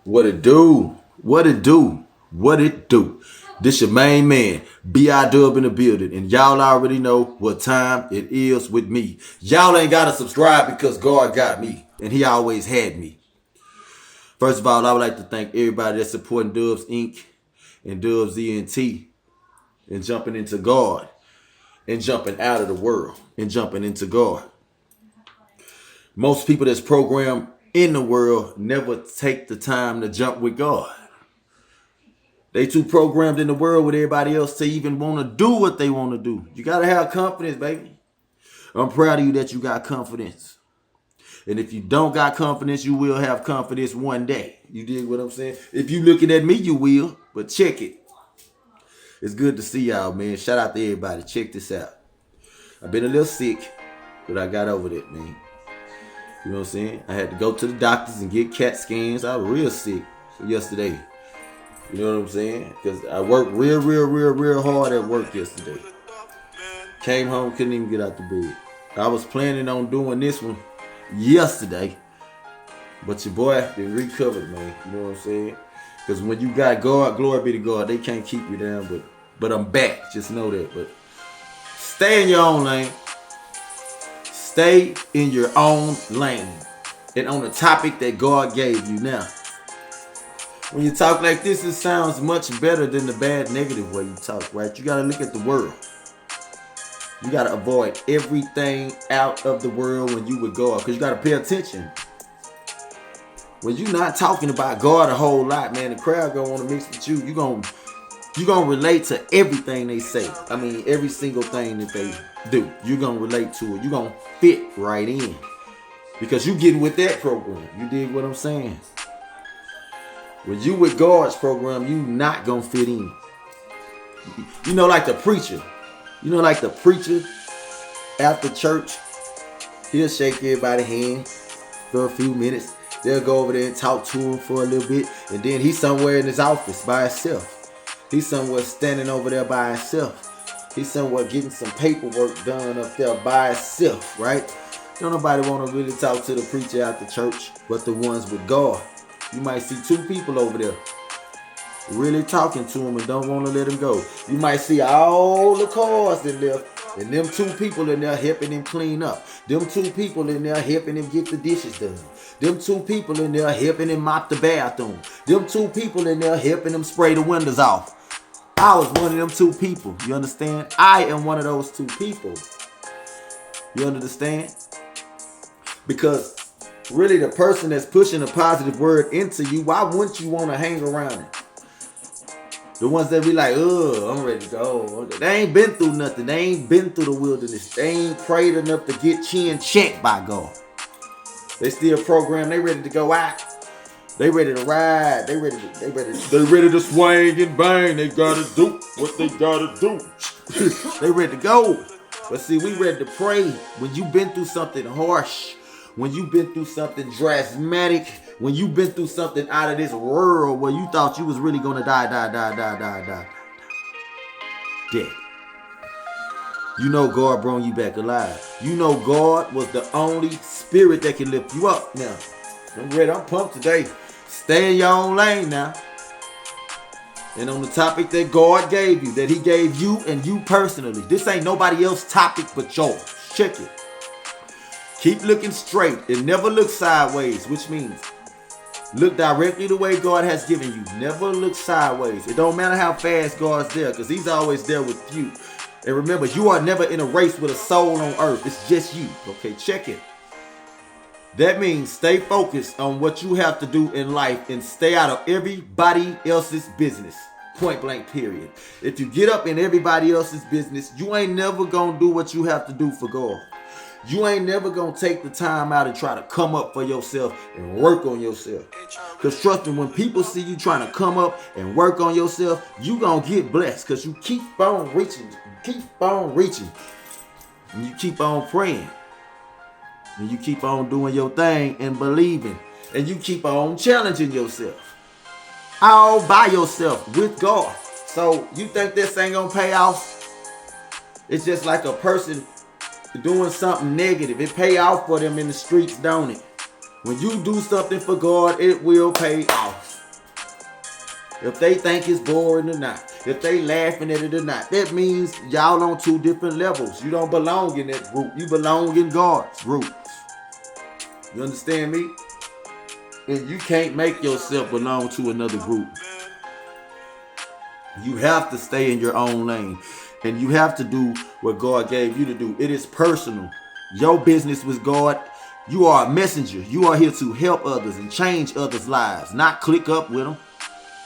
What it do? What it do? What it do? This your main man, B.I.Dub in the building. And y'all already know what time it is with me. Y'all ain't got to subscribe because God got me. And he always had me. First of all, I would like to thank everybody that's supporting DUBBZ Inc. and DUBBZ ENT and jumping into God and jumping out of the world and jumping into God. Most people that's programmed in the world never take the time to jump with God. They too programmed in the world with everybody else to even want to do what they want to do. You got to have confidence, baby. I'm proud of you that you got confidence. And if you don't got confidence, you will have confidence one day. You dig what I'm saying? If you looking at me, you will. But check it. It's good to see y'all, man. Shout out to everybody. Check this out. I've been a little sick, but I got over that, man. You know what I'm saying? I had to go to the doctors and get CAT scans. I was real sick yesterday. You know what I'm saying? Because I worked real hard at work yesterday. Came home, couldn't even get out the bed. I was planning on doing this one yesterday. But your boy been recovered, man. You know what I'm saying? Because when you got God, glory be to God, they can't keep you down. But I'm back. Just know that. But stay in your own lane. Stay in your own lane. And on the topic that God gave you now. When you talk like this, it sounds much better than the bad, negative way you talk, right? You got to look at the world. You got to avoid everything out of the world when you with God. Because you got to pay attention. When you're not talking about God a whole lot, man, the crowd going to want to mix with you. You're going to relate to everything they say. I mean, every single thing that they do. You're going to relate to it. You're going to fit right in. Because you getting with that program. You dig what I'm saying? When you with God's program, you not going to fit in. You know, like the preacher. You know, like the preacher after church, he'll shake everybody's hand for a few minutes. They'll go over there and talk to him for a little bit. And then he's somewhere in his office by himself. He's somewhere standing over there by himself. He's somewhere getting some paperwork done up there by himself, right? Don't nobody want to really talk to the preacher after church, but the ones with God. You might see two people over there really talking to him and don't want to let him go. You might see all the cars in there and them two people in there helping him clean up. Them two people in there helping him get the dishes done. Them two people in there helping him mop the bathroom. Them two people in there helping him spray the windows off. I was one of them two people. You understand? I am one of those two people. You understand? Because really the person that's pushing a positive word into you, why wouldn't you want to hang around it? The ones that be like, I'm ready to go. They ain't been through nothing. They ain't been through the wilderness. They ain't prayed enough to get chin checked by God. They still programmed. They ready to go out. They ready to ride. They ready to swing and bang. They gotta do what they gotta do. They ready to go. But see, we ready to pray when you been through something harsh. When you been through something drastic, when you been through something out of this world where you thought you was really gonna die. Dead. You know God brought you back alive. You know God was the only spirit that can lift you up. Now, I'm ready. I'm pumped today. Stay in your own lane now. And on the topic that God gave you, that he gave you and you personally. This ain't nobody else's topic but yours. Check it. Keep looking straight and never look sideways, which means look directly the way God has given you. Never look sideways. It don't matter how fast God's there because he's always there with you. And remember, you are never in a race with a soul on earth. It's just you. Okay, check it. That means stay focused on what you have to do in life and stay out of everybody else's business. Point blank, period. If you get up in everybody else's business, you ain't never gonna do what you have to do for God. You ain't never gonna take the time out and try to come up for yourself and work on yourself. Because trust me, when people see you trying to come up and work on yourself, you gonna get blessed because you keep on reaching. And you keep on praying. And you keep on doing your thing and believing. And you keep on challenging yourself. All by yourself with God. So you think this ain't gonna pay off? It's just like a person doing something negative. It pay off for them in the streets, don't it? When you do something for God, it will pay off. If they think it's boring or not, if they laughing at it or not, that means y'all on two different levels. You don't belong in that group. You belong in God's group. You understand me? And you can't make yourself belong to another group. You have to stay in your own lane. And you have to do what God gave you to do. It is personal. Your business with God. You are a messenger. You are here to help others and change others' lives, not click up with them.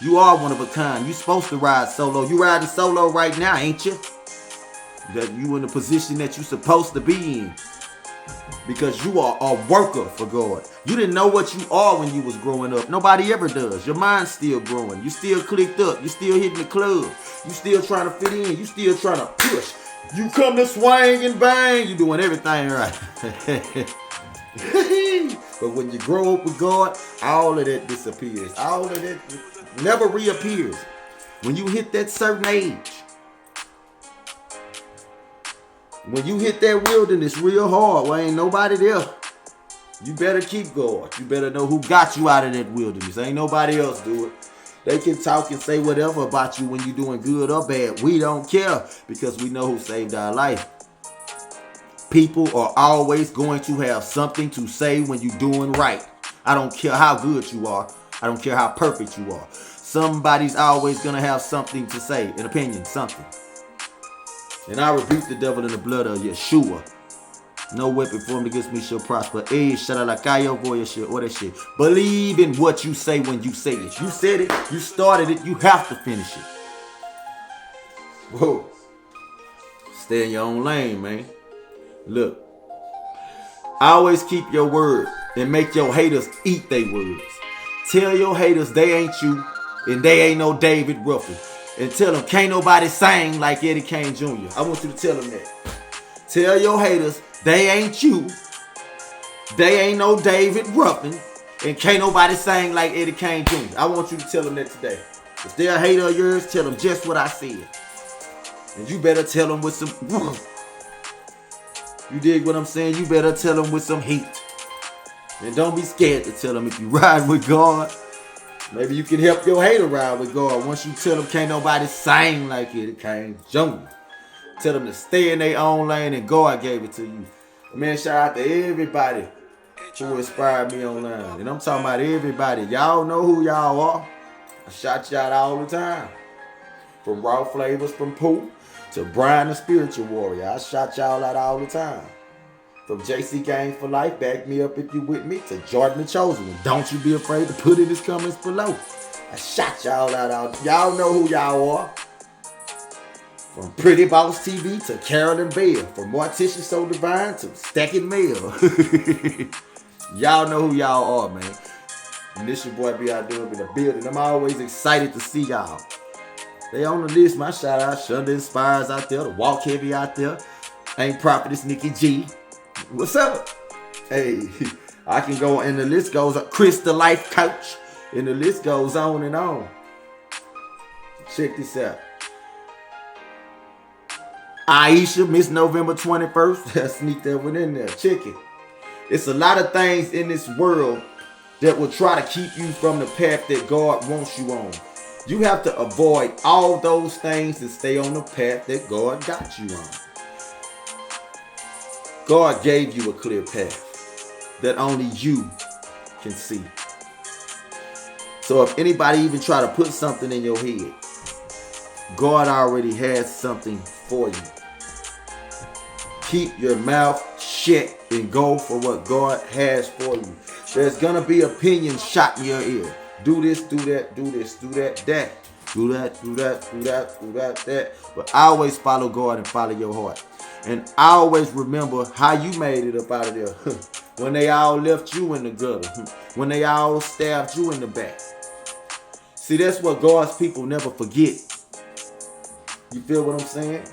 You are one of a kind. You're supposed to ride solo. You riding solo right now, ain't you? That you in the position that you're supposed to be in. Because you are a worker for God. You didn't know what you are when you was growing up. Nobody ever does. Your mind's still growing. You still clicked up. You still hitting the club. You still trying to fit in. You still trying to push. You come to swing and bang. You doing everything right. But when you grow up with God, all of that disappears. All of that never reappears. When you hit that certain age, when you hit that wilderness real hard, where ain't nobody there, you better keep going. You better know who got you out of that wilderness. Ain't nobody else do it. They can talk and say whatever about you when you're doing good or bad. We don't care because we know who saved our life. People are always going to have something to say when you're doing right. I don't care how good you are. I don't care how perfect you are. Somebody's always going to have something to say, an opinion, something. And I rebuke the devil in the blood of Yeshua. No weapon formed against me shall prosper. Shit. Believe in what you say when you say it. You said it. You started it. You have to finish it. Whoa. Stay in your own lane, man. Look. Always keep your word and make your haters eat their words. Tell your haters they ain't you and they ain't no David Ruffin. And tell them can't nobody sing like Eddie Kane Jr. I want you to tell them that. Tell your haters they ain't you. They ain't no David Ruffin. And can't nobody sing like Eddie Kane Jr. I want you to tell them that today. If they're a hater of yours, tell them just what I said. And you better tell them with some... You dig what I'm saying? You better tell them with some heat. And don't be scared to tell them if you ride with God. Maybe you can help your hater ride with God. Once you tell them can't nobody sing like it Kane Jr. Tell them to stay in their own lane and God gave it to you. Man, shout out to everybody who inspired me online. And I'm talking about everybody. Y'all know who y'all are. I shout y'all all the time. From Raw Flavors from Pooh to Brian the Spiritual Warrior. I shout y'all out all the time. From JC Games for Life, back me up if you with me, to Jordan the Chosen One. Don't you be afraid to put in his comments below. I shout y'all out. Y'all know who y'all are. From Pretty Boss TV to Carolyn Bell. From Morticia So Divine to Stacking Mail. Y'all know who y'all are, man. And this your boy B.I.Dub in the building. I'm always excited to see y'all. They on the list. My shout out Shonda Inspires out there. The Walk Heavy out there. Ain't Prophetess Nikki G. What's up? Hey, I can go, and the list goes on. Chris the Life Coach. And the list goes on and on. Check this out. Aisha, Miss November 21st. Sneak that one in there. Check it. It's a lot of things in this world that will try to keep you from the path that God wants you on. You have to avoid all those things and stay on the path that God got you on. God gave you a clear path that only you can see. So if anybody even try to put something in your head, God already has something for you. Keep your mouth shut and go for what God has for you. There's going to be opinions shot in your ear. Do this, do that, do this, do that, that. Do that, do that, do that, do that, that. But always follow God and follow your heart. And always remember how you made it up out of there. When they all left you in the gutter. When they all stabbed you in the back. See, that's what God's people never forget. You feel what I'm saying?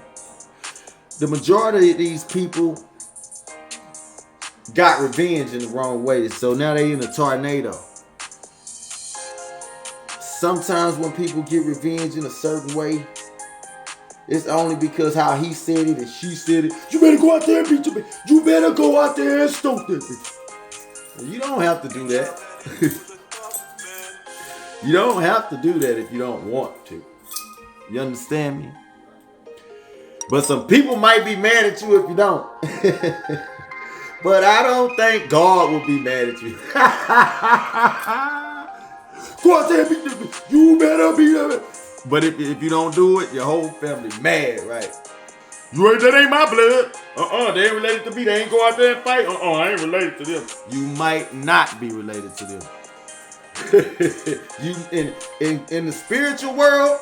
The majority of these people got revenge in the wrong way. So now they in a tornado. Sometimes when people get revenge in a certain way, it's only because how he said it and she said it. You better go out there and beat your bitch. You better go out there and stomp that bitch. You don't have to do that. You don't have to do that if you don't want to. You understand me? But some people might be mad at you if you don't. But I don't think God will be mad at you. You better be there. But if you don't do it, your whole family mad, right? That ain't my blood. They ain't related to me. They ain't go out there and fight. I ain't related to them. You might not be related to them. You in the spiritual world,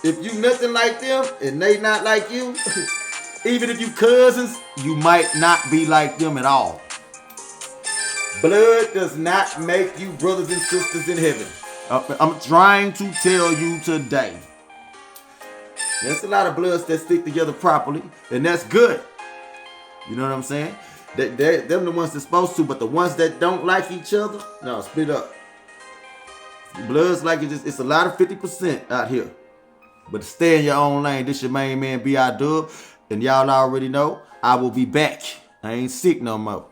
if you nothing like them and they not like you, even if you cousins, you might not be like them at all. Blood does not make you brothers and sisters in heaven. I'm trying to tell you today. There's a lot of bloods that stick together properly, and that's good. You know what I'm saying? Them the ones that's supposed to, but the ones that don't like each other, no, split up. Bloods like it's a lot of 50% out here. But stay in your own lane. This your main man B.I.Dub, and y'all already know I will be back. I ain't sick no more.